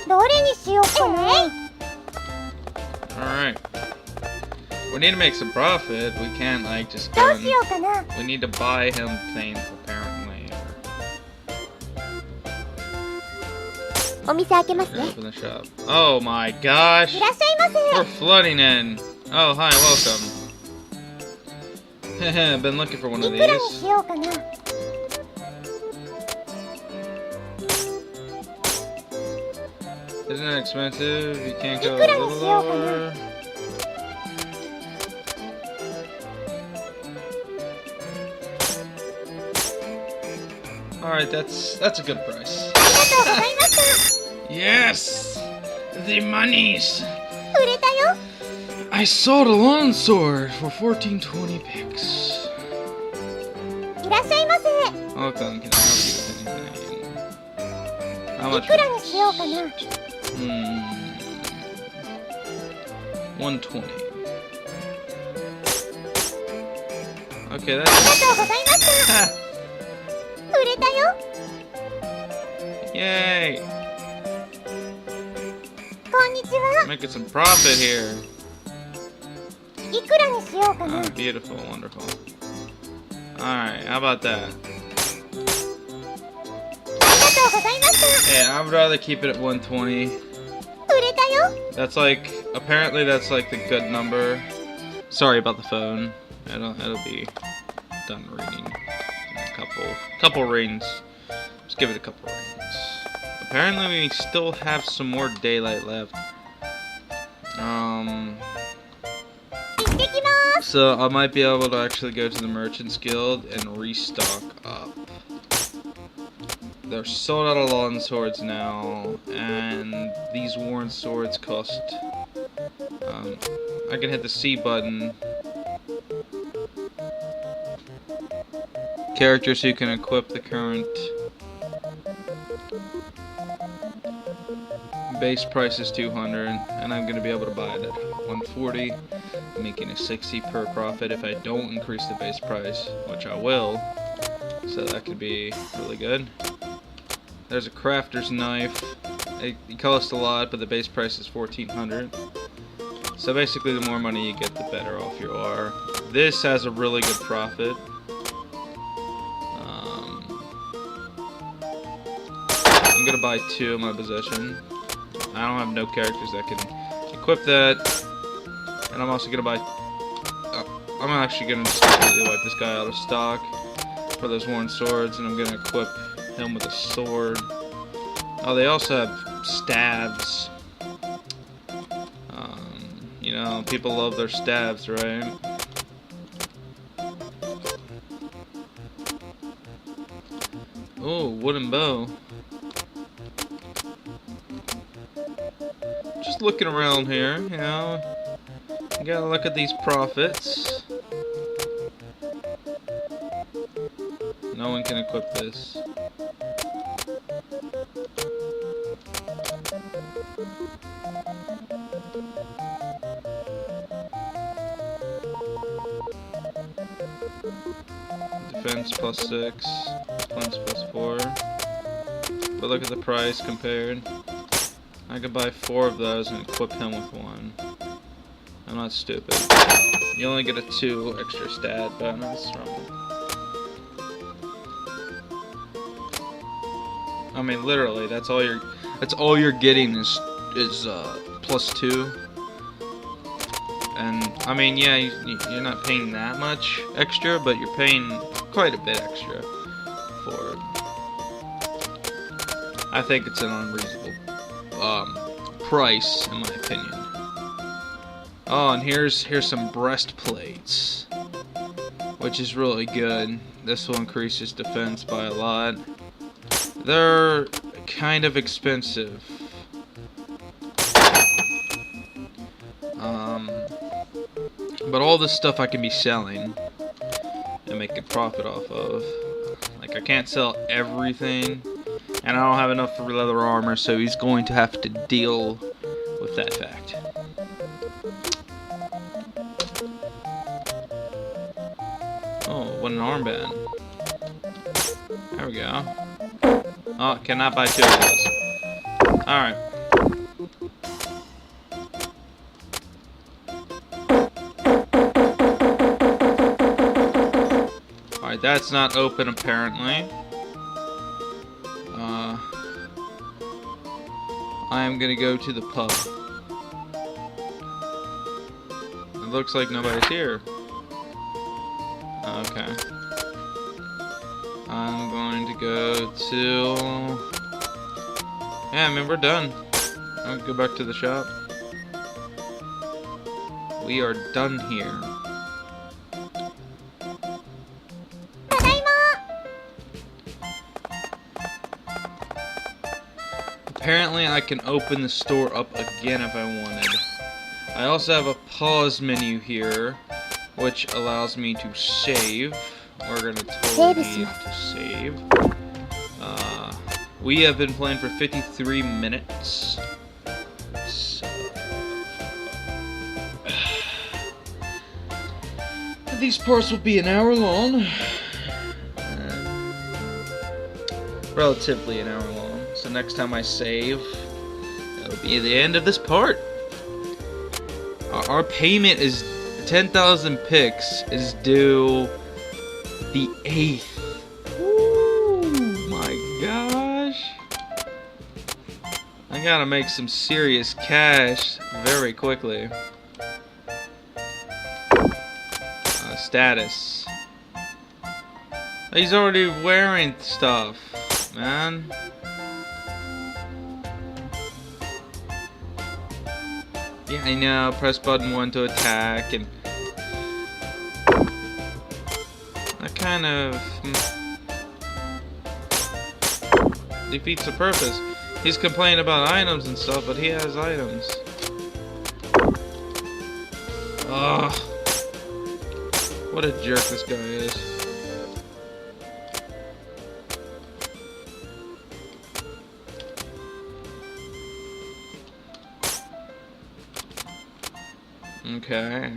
どれにしようかな。Alright. We need to make some profit. We can't like just どうしようかな。 We need to buy him things apparently. お店開けますね。 Open the shop. Oh my gosh! いらっしゃいませ。 We're flooding in. Oh hi, welcome. I've been looking for one of いくらに these. しようかな。 Isn't it expensive? You can't go a いくらに little しようかな。 lower. Alright, that's a good price. ありがとうございました。 Yes! The monies! 売れたよ。 I sold a lawn sword for 1420 picks. いらっしゃいませ。 Welcome, can I help you with anything? How い much? くらにしようかな。 120. Okay, ありが that's とうございました。売れたよ。 Yay! こんにちは。 Making some profit here. いくらにしようかな。 Oh, beautiful, wonderful. Alright, how about that? ありがとうございました。 Yeah, I would rather keep it at 120. 売れたよ。 That's like, apparently that's like the good number. Sorry about the phone. It'll be done reading in a couple rings. Just give it a couple rings. apparently we still have some more daylight left. So I might be able to actually go to the Merchants Guild and restock up. They're sold out of lawn swords now, and these worn swords cost. I can hit the C button. Characters who can equip the current base price is 200, and I'm gonna be able to buy it at 140, making a 60 per profit if I don't increase the base price, which I will. So that could be really good. There's a crafter's knife. It costs a lot, but the base price is 1400. So basically, the more money you get, the better off you are. This has a really good profit. I'm gonna buy 2 in my possession. I don't have no characters that can equip that, and I'm also gonna buy. I'm actually gonna just completely wipe this guy out of stock for those worn swords, and I'm gonna equip him with a sword. Oh, they also have stabs. You know, people love their stabs, right? Oh, wooden bow. Just looking around here, you know. You gotta look at these profits. No one can equip this. Defense +6, defense +4. But look at the price compared. I could buy 4 of those and equip him with 1. I'm not stupid. You only get a 2 extra stat bonus from it. I mean, literally, that's all you're getting is +2. And I mean, yeah, you're not paying that much extra, but you're paying quite a bit extra for it. I think it's an unreasonable price, in my opinion. Oh, and here's some breastplates, which is really good. This will increase his defense by a lot. They're kind of expensive. But all this stuff I can be selling and make a profit off of. Like, I can't sell everything, and I don't have enough for leather armor, so he's going to have to deal with that fact. Oh, what an armband. There we go. Oh, cannot buy 2 of those. Alright. Alright, that's not open apparently. I am gonna go to the pub. It looks like nobody's here. Okay. I'm going to go to... Yeah, I mean, we're done. I'll go back to the shop. We are done here. Apparently I can open the store up again if I wanted. I also have a pause menu here, which allows me to save. We're gonna totally need to save. We have been playing for 53 minutes. So... these parts will be an hour long. Relatively an hour long. So next time I save, that'll be the end of this part. Our payment is 10,000 picks is due the 8th. Ooh, my gosh. I gotta make some serious cash very quickly. Status. He's already wearing stuff, man. Yeah, I know. Press button 1 to attack, and that kind of defeats the purpose. He's complaining about items and stuff, but he has items. Ugh. What a jerk this guy is. Okay.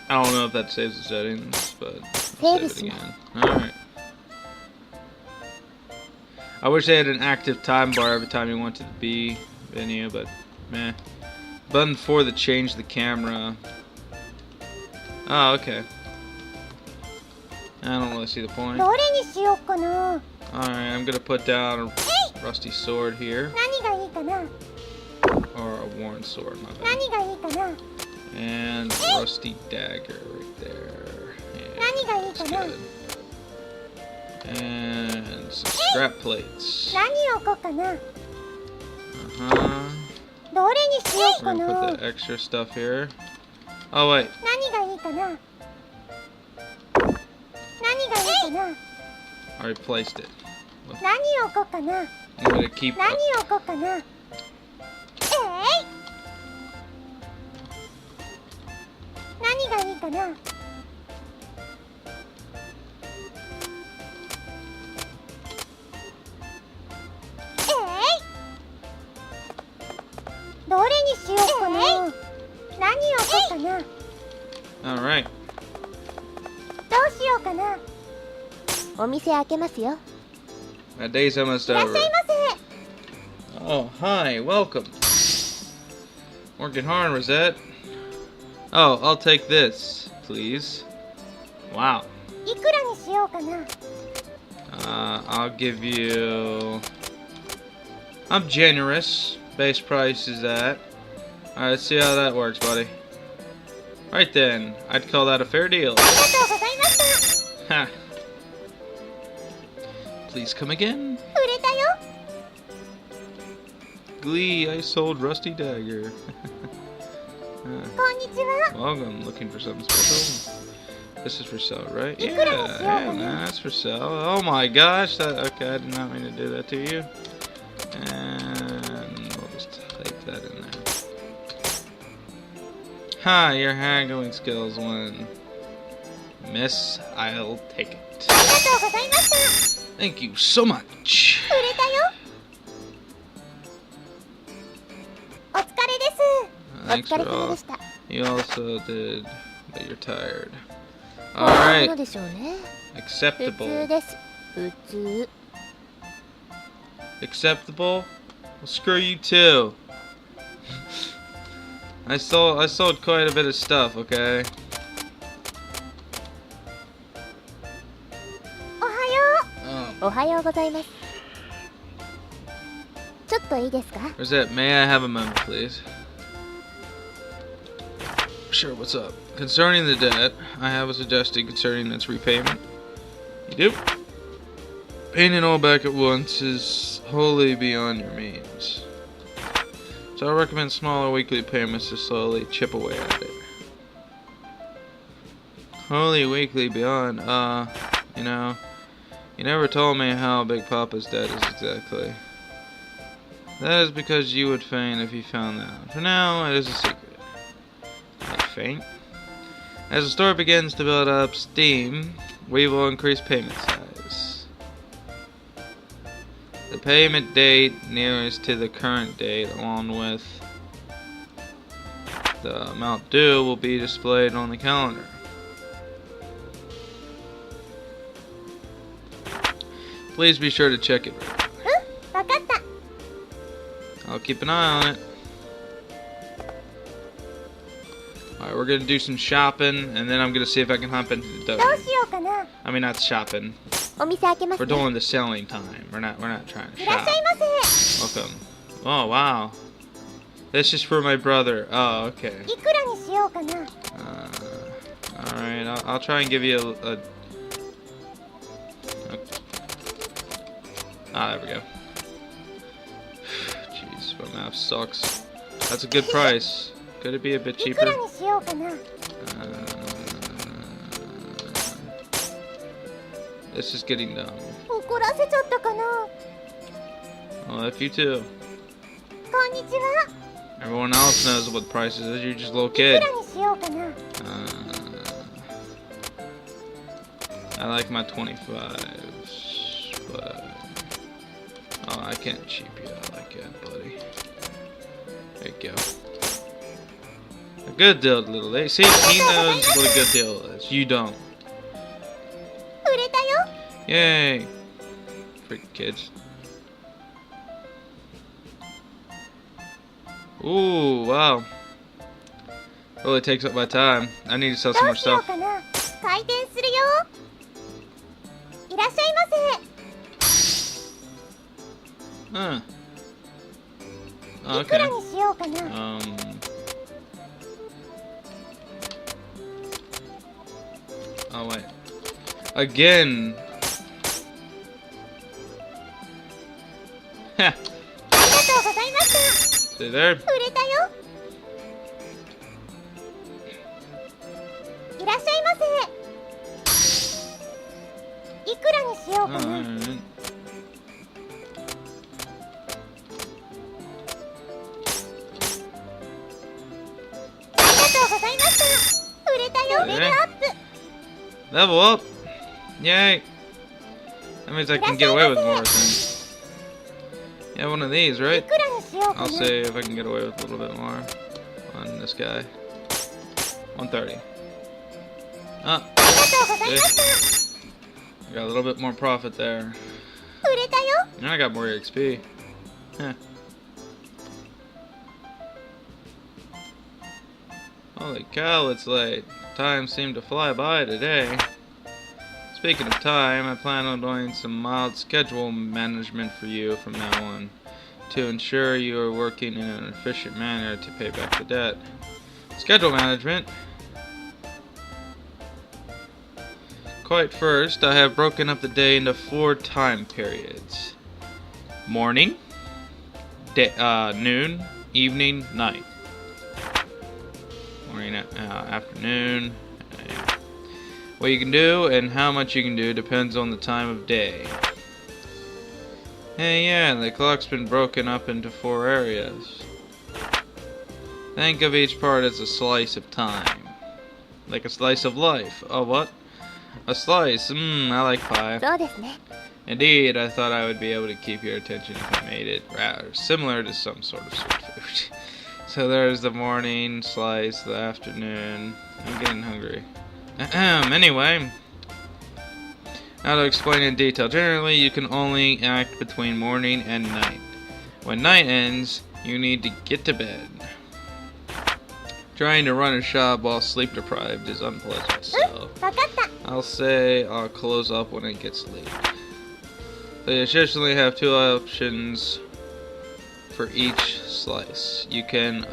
I don't know if that saves the settings, but I'll save it again. Alright. I wish they had an active time bar every time you went to the B venue, but meh. Button 4 to change the camera. Oh, okay. I don't really see the point. どれにしようかな。 Alright, I'm gonna put down a rusty sword here. 何がいいかな。 Or a worn sword, my bad. 何がいいかな。 And a rusty dagger right there. Yeah, 何がいい that's かな。 good. And some scrap plates. 何を置こうかな。 Uh-huh. どれにしよう We're か gonna な。 put the extra stuff here. Oh, wait. 何がいいかな。何がいいかな。 I replaced it. 何を置こうかな。 I'm gonna keep 何を置こうかな。何がいいかな。どれにしようかな。何を置こうかな。 Alright. どうしようかな。お店開けますよ。 That day's almost いらっしゃ over. いませ。 Oh, hi. Welcome. Working hard, Rosette. Oh, I'll take this, please. Wow. いくらにしようかな。 I'll give you... I'm generous. Base price is that. Alright, let's see how that works, buddy. Right then. I'd call that a fair deal. ありがとうございました。 Ha. Please come again. 売れたよ。 Glee, I sold Rusty Dagger. こんにちは。 Welcome, looking for something special. This is for sale, right? Yeah, いくらにしようかな。 yeah, that's for sale. Oh my gosh, okay, I did not mean to do that to you. And we'll just type that in there. Hi, your haggling skills win. Miss, I'll take it. ありがとうございました。 Thank you so much. 売れたよ。お疲れです。 Thanks お疲 for れ様 all. でした。 You also did, but you're tired. こんなも Alright, のでしょうね。普 acceptable. 通です。普通。 Acceptable? Well, screw you too. I sold quite a bit of stuff, okay? おはよう。おはようございます。ちょっといいですか。 Where's that? May I have a moment, please? Sure, what's up? Concerning the debt, I have a suggestion concerning its repayment. You do? Paying it all back at once is wholly beyond your means. So I recommend smaller weekly payments to slowly chip away at it. Wholly weekly beyond, you know, you never told me how big Papa's debt is exactly. That is because you would faint if you found that. For now, it is a secret. I faint. As the store begins to build up steam, we will increase payment size. The payment date nearest to the current date, along with the amount due, will be displayed on the calendar. Please be sure to check it. うん、わかった。 I'll keep an eye on it. Alright, we're gonna do some shopping, and then I'm gonna see if I can hop into the どう dojo. しようかな。 I mean, not shopping. お店開けます We're ね。 doing the selling time. We're not trying to いらっしゃ shop. いませ。 Welcome. Oh wow. This is for my brother. Oh, okay. いくらにしようかな。 Alright, I'll try and give you a Ah, there we go. Jeez, my math sucks. That's a good price. Could it be a bit いくら cheaper? にしようかな。 This is getting dumb. 怒らせちゃったかな。 Well, if you too. こんにちは。 Everyone else knows what the price is. You're just a little いく kid. らにしようかな。 I like my 25s, but oh, I can't cheap you out like that, buddy. There you go. A good deal, little lady. See, he knows what a good deal is. You don't. 売れたよ。 Yay! Freaking kids. Ooh, wow. Really takes up my time. I need to sell ど some more うしよう stuff. かな。開店するよ。いらっしゃいませ。 Huh. いくら Okay. にしようかな。 Oh wait. Again. Heh. ありがとうございまし See there? た。売れたよ。いらっしゃいませ。いくらにしようかな。 Alright. ありがとうございました。売れたよ。レベルアップ。 Level up! Yay! That means I can get away with more things. Yeah, one of these, い right? くらにしようか I'll な。 see if I can get away with a little bit more on this guy. 130. Ah, ありがとうございました。 I got a little bit more profit there. 売れたよ。 And I got more XP. Heh. Holy cow, it's late. Time seemed to fly by today. Speaking of time, I plan on doing some mild schedule management for you from now on to ensure you are working in an efficient manner to pay back the debt. Schedule management. Quite first, I have broken up the day into 4 time periods. Morning, noon, evening, night. Morning, afternoon. What you can do and how much you can do depends on the time of day. Hey, yeah, the clock's been broken up into 4 areas. Think of each part as a slice of time. Like a slice of life. Oh, what? A slice. I like pie. そうですね。 Indeed, I thought I would be able to keep your attention if I made it rather similar to some sort of sweet food. So there's the morning slice, the afternoon. I'm getting hungry. Anyway, now to explain in detail. Generally, you can only act between morning and night. When night ends, you need to get to bed. Trying to run a shop while sleep deprived is unpleasant, so わかった。 I'll say I'll close up when it gets late. So you essentially have 2 options for each slice. You can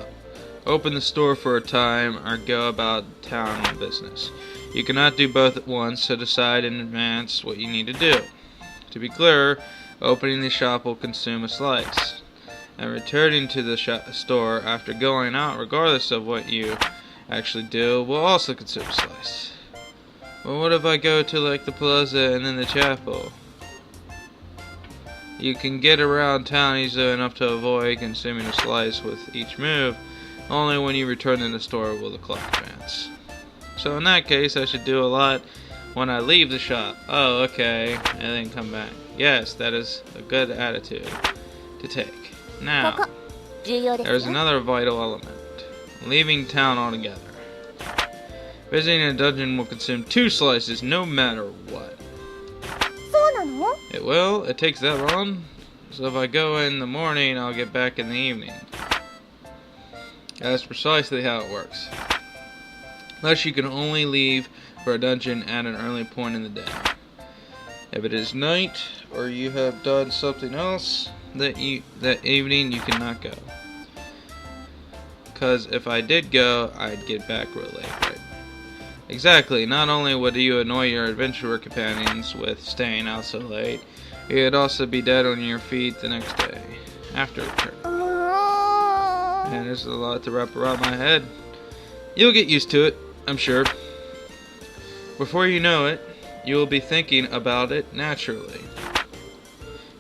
open the store for a time or go about town business. You cannot do both at once, so decide in advance what you need to do. To be clear, opening the shop will consume a slice, and returning to the store after going out, regardless of what you actually do, will also consume a slice. Well, what if I go to like the plaza and then the chapel? You can get around town easily enough to avoid consuming a slice with each move. Only when you return to the store will the clock advance. So in that case, I should do a lot when I leave the shop. Oh, okay, and then come back. Yes, that is a good attitude to take. こ Now, こ重要です there's よ。 another vital element. Leaving town altogether. Visiting a dungeon will consume 2 slices no matter what. そうなの？ It will? It takes that long? So if I go in the morning, I'll get back in the evening. That's precisely how it works. Thus you can only leave for a dungeon at an early point in the day. If it is night, or you have done something else that evening, you cannot go. Because if I did go, I'd get back real late, right? Exactly, not only would you annoy your adventurer companions with staying out so late, you'd also be dead on your feet the next day, after return. And there's a lot to wrap around my head. You'll get used to it, I'm sure. Before you know it, you will be thinking about it naturally.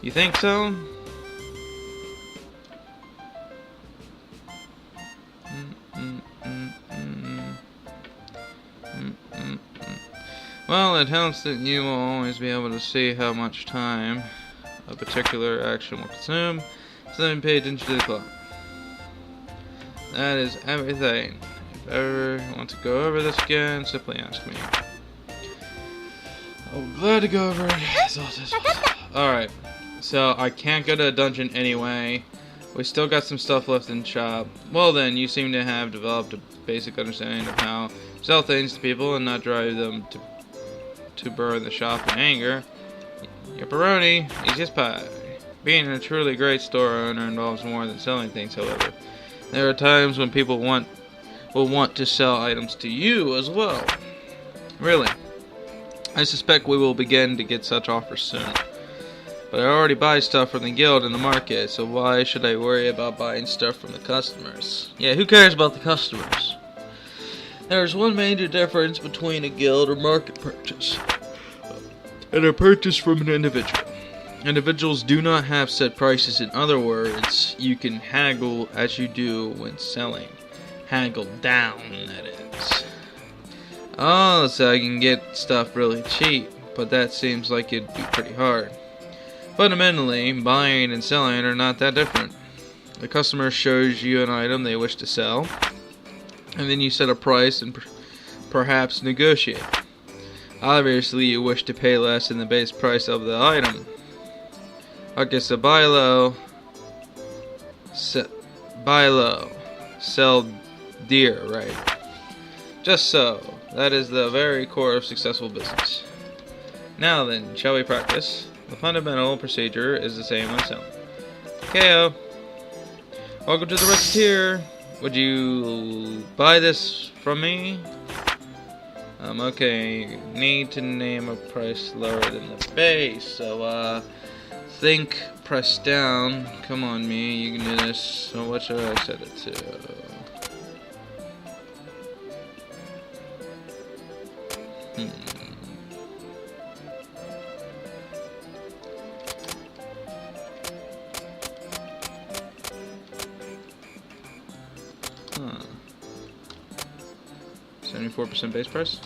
You think so? Well, it helps that you will always be able to see how much time a particular action will consume, so then pay attention to the clock. That is everything. If ever you want to go over this again, simply ask me. I'm glad to go over it. Alright, so I can't go to a dungeon anyway. We still got some stuff left in the shop. Well then, you seem to have developed a basic understanding of how to sell things to people and not drive them to burn the shop in anger. Pepperoni, easy as pie. Being a truly great store owner involves more than selling things, however. There are times when people will want to sell items to you as well. Really. I suspect we will begin to get such offers soon. But I already buy stuff from the guild in the market, so why should I worry about buying stuff from the customers? Yeah, who cares about the customers? There's one major difference between a guild or market purchase and a purchase from an individual. Individuals do not have set prices. In other words, you can haggle as you do when selling. Haggle down, that is. Oh, so I can get stuff really cheap, but that seems like it'd be pretty hard. Fundamentally, buying and selling are not that different. The customer shows you an item they wish to sell, and then you set a price and perhaps negotiate. Obviously, you wish to pay less than the base price of the item. Okay, so buy low, sell dear, right? Just so. That is the very core of successful business. Now then, shall we practice? The fundamental procedure is the same when selling. KO. Welcome to the Recettear. Would you buy this from me? Okay, need to name a price lower than the base. So, think, press down. Come on, me, you can do this. So, what should I set it to? Huh. 74% base price?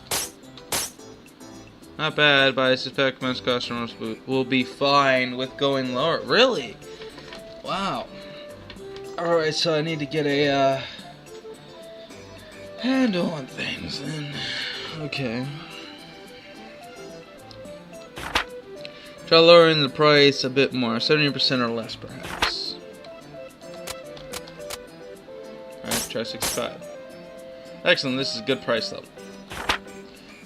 Not bad, but I suspect most customers will be fine with going lower. Really? Wow. Alright, so I need to get a handle on things then. Okay. Try lowering the price a bit more, 70% or less perhaps. Alright, try 65. Excellent, this is a good price level.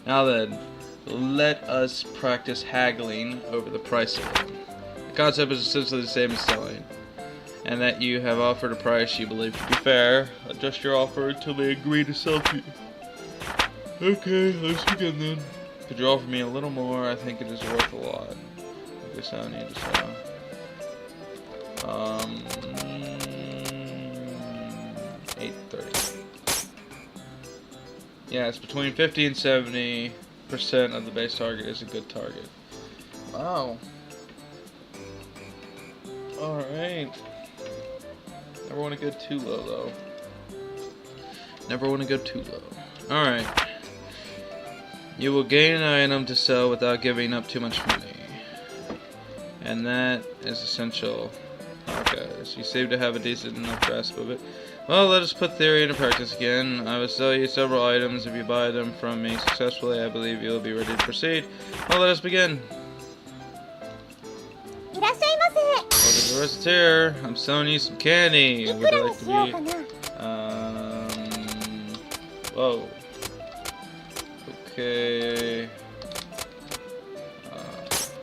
Now then, let us practice haggling over the price of it. The concept is essentially the same as selling, and that you have offered a price you believe to be fair. Adjust your offer until they agree to sell to you. Okay, let's begin then. Could you offer me a little more? I think it is worth a lot. I guess I need to sell. 830. Yeah, it's between 50 and 70% of the base target is a good target. Wow. Alright. Never want to go too low, though. Never want to go too low. Alright. You will gain an item to sell without giving up too much money. And that is essential. Okay, so you seem to have a decent enough grasp of it. Well, let us put theory into practice again. I will sell you several items. If you buy them from me successfully, I believe you will be ready to proceed. Well, let us begin. Welcome to the Recettear. I'm selling you some candy. Would you like to be... Whoa. Okay.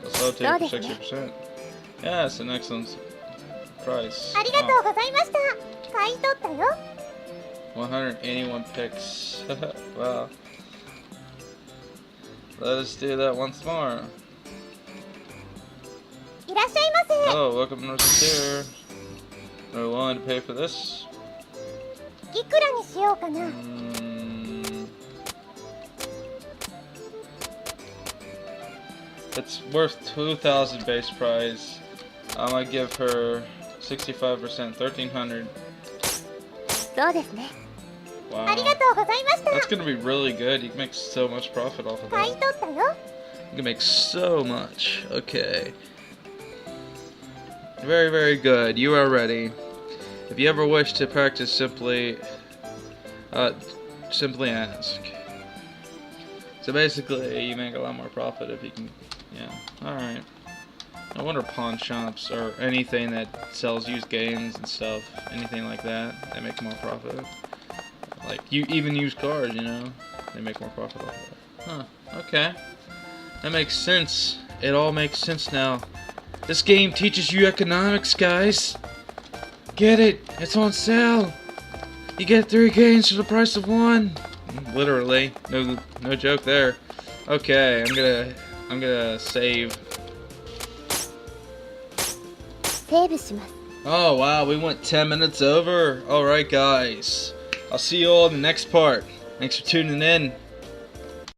Let's all take for 60%. Yeah, it's an excellent price. 181 picks. Wow. Let us do that once more. Oh, welcome to Recettear. Are you willing to pay for this? いくらにしようかな。 It's worth 2,000 base price. I'm gonna give her 65%, 1,300. そうですね。 Wow. ありがとうございました。 That's gonna be really good. You can make so much profit off of 買い that. 取ったよ。 You can make so much. Okay. Very, very good. You are ready. If you ever wish to practice, simply ask. So basically, you make a lot more profit if you can. Yeah. All right. No wonder pawn shops or anything that sells used games and stuff, anything like that, they make more profit. Like you even used cars, you know, they make more profit off of that. Huh. Okay. That makes sense. It all makes sense now. This game teaches you economics, guys. Get it? It's on sale. You get 3 games for the price of 1. Literally. No joke there. Okay, I'm gonna save. セーブします。 Oh wow, we went 10 minutes over. Alright guys. I'll see you all in the next part. Thanks for tuning in.